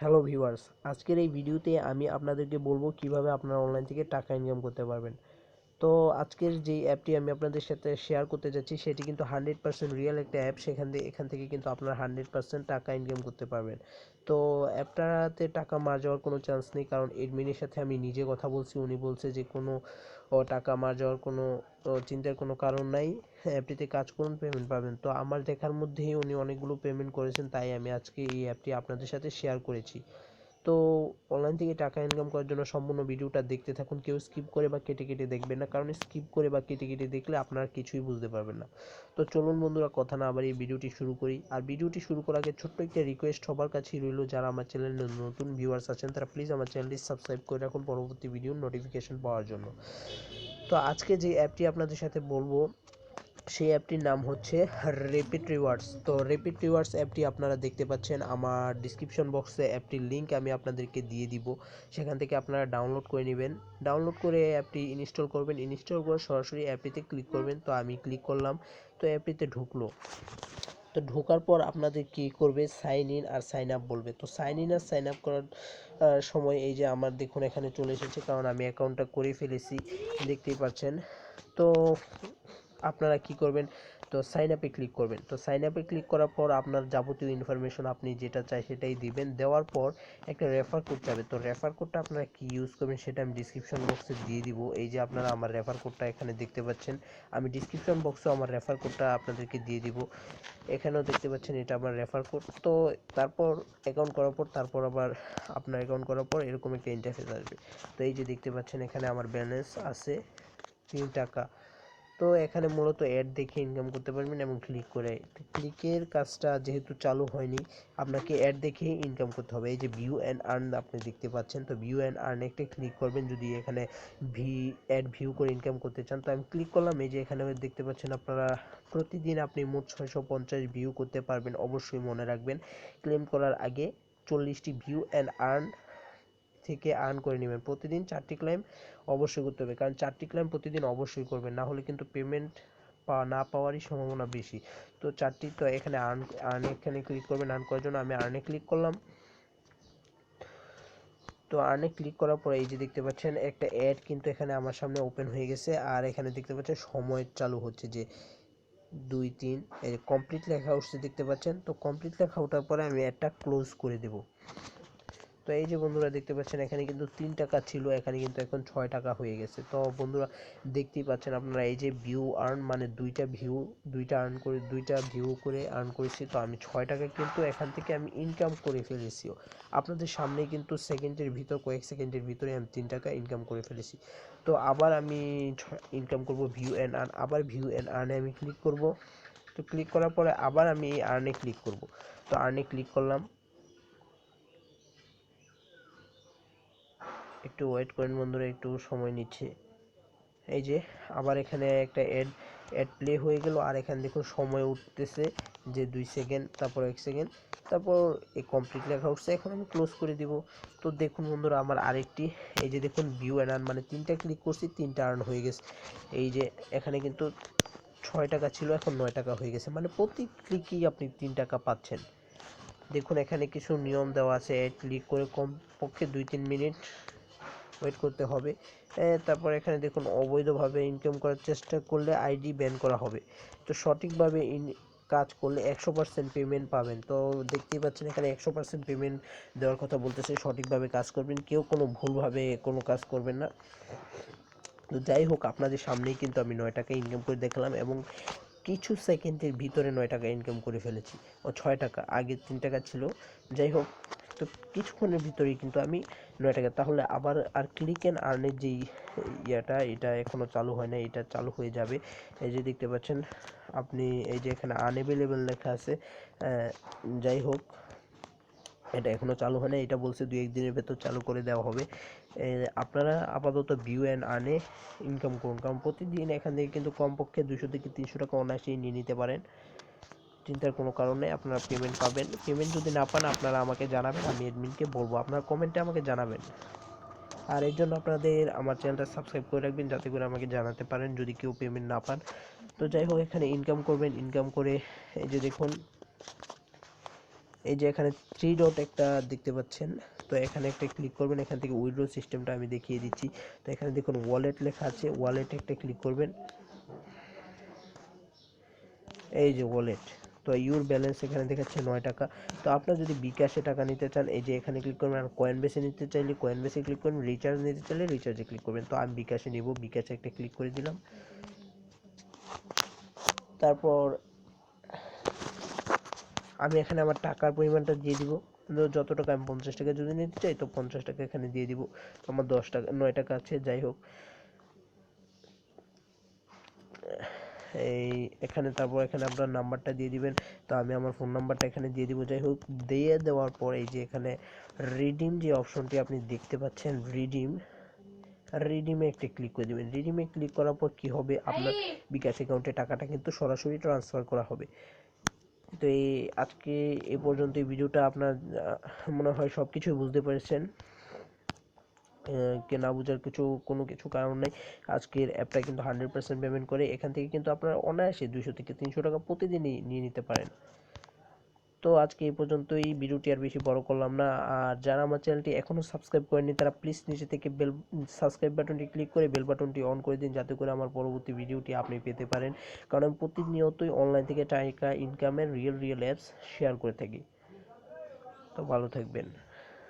Hello viewers, আজকের এই ভিডিওতে আমি আপনাদেরকে বলবো কিভাবে আপনারা অনলাইন থেকে টাকা ইনকাম করতে পারবেন। তো আজকের যে অ্যাপটি আমি আপনাদের সাথে শেয়ার করতে যাচ্ছি সেটি কিন্তু 100% রিয়েল একটা অ্যাপ। এখান থেকে কিন্তু আপনারা 100% টাকা ইনকাম করতে পারবেন। তো অ্যাপটাতে টাকা মার যাওয়ার কোনো চান্স নেই, কারণ এডমিনের সাথে আমি নিজে কথা বলছি, উনি বলছে যে কোনো টাকা মার যাওয়ার কোনো চিন্তার কোনো কারণ নাই। অ্যাপটিতে কাজ করুন, পেমেন্ট পাবেন। তো আমার দেখার মধ্যেই উনি অনেকগুলো পেমেন্ট করেছেন, তাই আমি আজকে এই অ্যাপটি আপনাদের সাথে শেয়ার করেছি। তো অনলাইন থেকে টাকা ইনকাম করার জন্য সম্পূর্ণ ভিডিওটা দেখতে থাকুন, কেউ স্কিপ করে বা কেটে কেটে দেখবেন না, কারণ স্কিপ করে বা কেটে কেটে দেখলে আপনারা কিছুই বুঝতে পারবেন না। তো চলুন বন্ধুরা, কথা না বাড়িয়ে ভিডিওটি শুরু করি। আর ভিডিওটি শুরু করার আগে ছোট্ট একটা রিকোয়েস্ট সবার কাছেই রইল, যারা আমার চ্যানেলে নতুন ভিউয়ার্স আছেন তারা প্লিজ আমার চ্যানেলটি সাবস্ক্রাইব করে রাখুন পরবর্তী ভিডিওর নোটিফিকেশন পাওয়ার জন্য। তো আজকে যে অ্যাপটি আপনাদের সাথে বলবো সেই অ্যাপটির নাম হচ্ছে রেপিড রিওয়ার্ডস। তো রেপিড রিওয়ার্ডস অ্যাপটি আপনারা দেখতে পাচ্ছেন আমার ডিসক্রিপশন বক্সে, অ্যাপটির লিঙ্ক আমি আপনাদেরকে দিয়ে দিব, সেখান থেকে আপনারা ডাউনলোড করে নেবেন। ডাউনলোড করে অ্যাপটি ইনস্টল করবেন, ইনস্টল করে সরাসরি অ্যাপটিতে ক্লিক করবেন। তো আমি ক্লিক করলাম, তো অ্যাপটিতে ঢুকলো। তো ঢোকার পর আপনাদের কি করবে, সাইন ইন আর সাইন আপ বলবে। তো সাইন ইন আর সাইন আপ করার সময় এই যে আমার দেখুন এখানে চলে এসেছে, কারণ আমি অ্যাকাউন্টটা করে ফেলেছি, দেখতেই পাচ্ছেন। তো আপনারা কি করবেন, তো সাইন আপে ক্লিক করবেন। তো সাইন আপে ক্লিক করার পর আপনার যাবতীয় ইনফরমেশন আপনি যেটা চাই সেটাই দিবেন। দেওয়ার পর একটা রেফার কোড যাবে। তো রেফার কোডটা আপনারা কি ইউজ করবেন সেটা আমি ডিসক্রিপশন বক্সে দিয়ে দিব। এই যে আপনারা আমার রেফার কোডটা এখানে দেখতে পাচ্ছেন, আমি ডিসক্রিপশন বক্সেও আমার রেফার কোডটা আপনাদেরকে দিয়ে দিব। এখানেও দেখতে পাচ্ছেন এটা আমার রেফার কোড। তো তারপর অ্যাকাউন্ট করার পর তারপর আবার আপনার অ্যাকাউন্ট করার পর এরকম একটা ইন্টারফেস আসবে। তো এই যে দেখতে পাচ্ছেন এখানে আমার ব্যালেন্স আছে 3 টাকা। তো এখানে মূলত অ্যাড দেখে ইনকাম করতে পারবেন এবং ক্লিক করে। ক্লিকের কাজটা যেহেতু চালু হয়নি, আপনাকে অ্যাড দেখে ইনকাম করতে হবে। এই যে ভিউ অ্যান্ড আর্ন আপনি দেখতে পাচ্ছেন, তো ভিউ অ্যান্ড আর্ন একটা ক্লিক করবেন যদি এখানে অ্যাড ভিউ করে ইনকাম করতে চান। তো আমি ক্লিক করলাম, এই যে এখানে দেখতে পাচ্ছেন আপনারা প্রতিদিন আপনি মোট 650 ভিউ করতে পারবেন। অবশ্যই মনে রাখবেন, ক্লেম করার আগে 40টি ভিউ অ্যান্ড আর্ন থেকে আর্ন করে নেবেন। প্রতিদিন 4টি ক্লেম অবশ্যই করতে হবে, কারণ 4টি ক্লেম প্রতিদিন অবশ্যই করবেন, না হলে কিন্তু পেমেন্ট না পাওয়ারই সম্ভাবনা বেশি। তো 4টি, তো এখানে আর্ন এখানে ক্লিক করবেন। আর্ন করার জন্য আমি আর্নে ক্লিক করলাম। তো আর্নে ক্লিক করার পরে এই যে দেখতে পাচ্ছেন একটা অ্যাড কিন্তু এখানে আমার সামনে ওপেন হয়ে গেছে, আর এখানে দেখতে পাচ্ছেন সময় চালু হচ্ছে যে 2-3, এই কমপ্লিট লেখা উঠছে দেখতে পাচ্ছেন। তো কমপ্লিট লেখা ওঠার পরে আমি অ্যাডটা ক্লোজ করে দেব। তো এই যে বন্ধুরা দেখতে পাচ্ছেন এখানে কিন্তু 3 টাকা ছিল, এখানে কিন্তু এখন 6 টাকা হয়ে গেছে। তো বন্ধুরা দেখতেই পাচ্ছেন আপনারা, এই যে ভিউ আর্ন মানে দুইটা ভিউ করে আর্ন করেছি। তো আমি 6 টাকা কিন্তু এখান থেকে আমি ইনকাম করে ফেলেছি। আপনাদের সামনে কিন্তু কয়েক সেকেন্ডের ভিতরে আমি 3 টাকা ইনকাম করে ফেলেছি। তো আবার আমি ইনকাম করব ভিউ অ্যান্ড আর্ন, আবার ভিউ অ্যান্ড আর্নে আমি ক্লিক করব। তো ক্লিক করার পরে আবার আমি এই আর্নে ক্লিক করব। তো আর্নে ক্লিক করলাম, একটু ওয়েট করেন বন্ধুরা, একটু সময় নিচ্ছে। এই যে আবার এখানে একটা অ্যাড প্লে হয়ে গেল, আর এখানে দেখুন সময় উঠতেছে যে 2 সেকেন্ড, তারপর 1 সেকেন্ড, তারপর এই কমপ্লিট লেখা উঠছে। এখন আমি ক্লোজ করে দিব। তো দেখুন বন্ধুরা আমার আরেকটি, এই যে দেখুন ভিউ অ্যান্ড আর্ন মানে 3টা ক্লিক করছি, 3টা আর্ন হয়ে গেছে। এই যে এখানে কিন্তু 6 টাকা ছিল, এখন 9 টাকা হয়ে গেছে, মানে প্রতি ক্লিকেই আপনি 3 টাকা পাচ্ছেন। দেখুন এখানে কিছু নিয়ম দেওয়া আছে, ক্লিক করে কমপক্ষে 2-3 মিনিট ওয়েট করতে হবে। তারপর এখানে দেখুন অবৈধভাবে ইনকাম করার চেষ্টা করলে আইডি ব্যান করা হবে। তো সঠিকভাবে কাজ করলে 100% পেমেন্ট পাবেন। তো দেখতেই পাচ্ছেন এখানে 100% পেমেন্ট দেওয়ার কথা বলতেছে, সঠিকভাবে কাজ করবেন, কেউ কোনো ভুলভাবে কোনো কাজ করবেন না। তো যাই হোক, আপনাদের সামনেই কিন্তু আমি 9 টাকা ইনকাম করে দেখলাম এবং কিছু সেকেন্ডের ভিতরে 9 টাকা ইনকাম করে ফেলেছি। 6 টাকা, আগে 3 টাকা ছিল। যাই হোক, তো কিছুক্ষণের ভিতরেই কিন্তু আমি 9 টাকা, তাহলে আবার আর ক্লিক অ্যান্ড আর্নের যেই এটা এখনও চালু হয় না, এটা চালু হয়ে যাবে। এই যে দেখতে পাচ্ছেন আপনি, এই যে এখানে আনএভেলেবেল লেখা আছে। যাই হোক, এটা এখনও চালু হয় না, এটা বলছে 2-1 দিনের ভেতর চালু করে দেওয়া হবে। আপনারা আপাতত ভিউ অ্যান্ড আর্নে ইনকাম করুন, কারণ প্রতিদিন এখান থেকে কিন্তু কমপক্ষে 200 থেকে 300 টাকা অনায়াসেই নিয়ে নিতে পারেন। চিন্তার কোনো কারণ নেই, আপনারা পেমেন্ট পাবেন। পেমেন্ট যদি না পান আপনারা আমাকে জানাবেন, আমি অ্যাডমিনকে বলবো, আপনারা কমেন্টে আমাকে জানাবেন। আর এর জন্য আপনাদের আমার চ্যানেলটা সাবস্ক্রাইব করে রাখবেন, যাতে করে আমাকে জানাতে পারেন যদি কেউ পেমেন্ট না পান। তো যাই হোক, এখানে ইনকাম করবেন, ইনকাম করে এই যে দেখুন এই যে এখানে থ্রি ডট একটা দেখতে পাচ্ছেন, তো এখানে একটা ক্লিক করবেন। এখান থেকে উইথড্র সিস্টেমটা আমি দেখিয়ে দিচ্ছি। তো এখানে দেখুন ওয়ালেট লেখা আছে, ওয়ালেটে একটা ক্লিক করবেন। এই যে ওয়ালেট, তো ইউর ব্যালেন্স এখানে দেখাচ্ছে 9 টাকা। তো আপনার যদি বিকাশে টাকা নিতে চান, এই যে এখানে ক্লিক করবেন। আর কয়েন বেসে নিতে চাইলে কয়েন বেসে ক্লিক করবেন, রিচার্জ নিতে চাইলে রিচার্জে ক্লিক করবেন। তো আমি বিকাশে নিব, বিকাশে একটা ক্লিক করে দিলাম। তারপর আমি এখানে আমার টাকার পরিমাণটা দিয়ে দিব। যত টাকা, আমি 50 টাকা যদি নিতে চাই তো 50 টাকা এখানে দিয়ে দিব। আমার 10 টাকা 9 টাকা আছে, যাই হোক। এই এখানে তারপর এখানে আপনার নাম্বারটা দিয়ে দিবেন। তো আমি আমার ফোন নাম্বারটা এখানে দিয়ে দিব, যাই হোক। দিয়ে দেওয়ার পর এই যে এখানে রিডিম যে অপশনটি আপনি দেখতে পাচ্ছেন, রিডিমে একটা ক্লিক করে দিবেন। রিডিমে ক্লিক করার পর কি হবে, আপনার বিকাশ অ্যাকাউন্টে টাকাটা কিন্তু সরাসরি ট্রান্সফার করা হবে। তো এই আজকে এ পর্যন্ত এই ভিডিওটা আপনার মনে হয় সব কিছুই বুঝতে পেরেছেন। কে না বোঝার কোনো কিছু কারণ নেই। আজকের অ্যাপটা কিন্তু 100% পেমেন্ট করে। এখান থেকে কিন্তু আপনারা অনায়াসে 200 থেকে 300 টাকা প্রতিদিনই নিয়ে নিতে পারেন। তো আজকে এই পর্যন্তই, ভিডিওটি আর বেশি বড় করলাম না। আর যারা আমার চ্যানেলটি এখনও সাবস্ক্রাইব করেনি তারা প্লিজ নিচে থেকে সাবস্ক্রাইব বাটনটি ক্লিক করে বেল বাটনটি অন করে দিন, যাতে করে আমার পরবর্তী ভিডিওটি আপনি পেতে পারেন। কারণ আমি প্রতিনিয়তই অনলাইন থেকে টাকা ইনকামের রিয়েল অ্যাপস শেয়ার করে থাকি। তো ভালো থাকবেন।